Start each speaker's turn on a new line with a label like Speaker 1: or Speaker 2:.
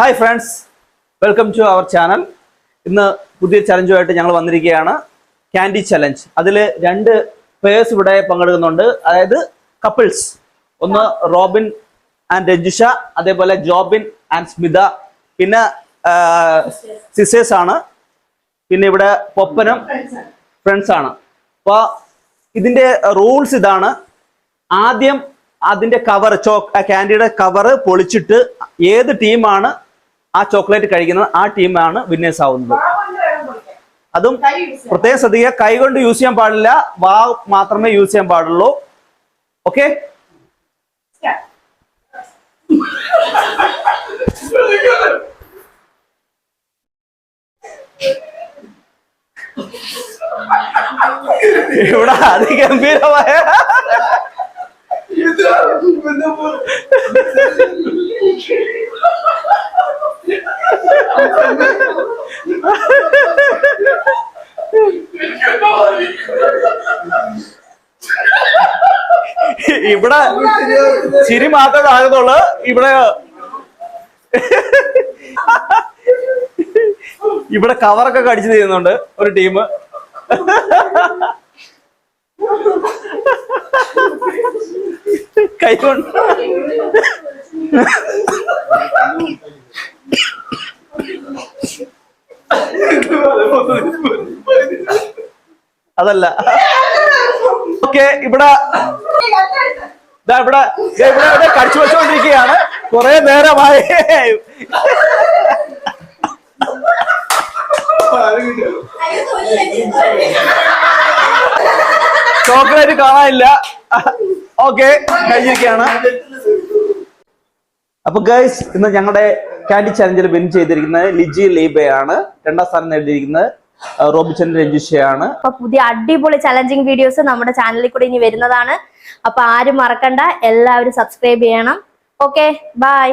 Speaker 1: Hi friends, welcome to our channel. ഇന്ന് പുതിയ ചലഞ്ചുമായിട്ട് ഞങ്ങൾ വന്നിരിക്കുകയാണ്. Candy challenge. അതിൽ 2 പേഴ്സ് ഇവിടെ പങ്കെടുക്കുന്നുണ്ട്, അതായത് കപ്പിൾസ്. ഒന്ന് റോബിൻ ആൻഡ് രഞ്ജിഷ, അതേപോലെ ജോബിൻ ആൻഡ് സ്മിത. പിന്നെ സിസ്റ്റേഴ്സ് ആണ്. പിന്നെ ഇവിടെ പൊപ്പനും ഫ്രണ്ട്സ് ആണ്. അപ്പോൾ ഇതിൻ്റെ റൂൾസ് ഇതാണ്. ആദ്യം അതിൻ്റെ കവർ, ക്യാൻഡിയുടെ കവർ പൊളിച്ചിട്ട് ഏത് ടീമാണ് ആ ചോക്ലേറ്റ് കഴിക്കുന്നത് ആ ടീമാണ് വിന്നേഴ്സ് ആവുന്നത്. അതും പ്രത്യേകം ശ്രദ്ധിക്കുക, കൈ കൊണ്ട് യൂസ് ചെയ്യാൻ പാടില്ല, വാ മാത്രമേ യൂസ് ചെയ്യാൻ പാടുള്ളൂ. ഓക്കെ? ഇവിടെ അതിഗംഭീരമായ ഇവിടെ ചിരി മാത്രമേ ആകുന്നുള്ളൂ. ഇവിടെ കവറൊക്കെ കടിച്ചു തീരുന്നുണ്ട് ഒരു ടീം. കൈകൊണ്ട് അതല്ല. ഓക്കെ, ഇവിടെ കടിച്ചു വെച്ചുകൊണ്ടിരിക്കുകയാണ് കുറെ നേരമായി. ചോക്ലേറ്റ് കാണാനില്ല. ഓക്കെ, കഴിഞ്ഞിരിക്കുകയാണ്. അപ്പൊ ഗൈസ്, ഇന്ന് ഞങ്ങളുടെ ക്യാൻഡി ചലഞ്ചിൽ വിൻ ചെയ്തിരിക്കുന്നത് ലിജി ലീബയാണ്. 2ാം സ്ഥാനം നേടിയിരിക്കുന്നത് റോബിൻ രഞ്ജിഷയാണ്.
Speaker 2: അപ്പൊ പുതിയ അടിപൊളി ചലഞ്ചിങ് വീഡിയോസ് നമ്മുടെ ചാനലിൽ കൂടി ഇനി വരുന്നതാണ്. അപ്പൊ ആരും മറക്കണ്ട, എല്ലാവരും സബ്സ്ക്രൈബ് ചെയ്യണം. Okay, by.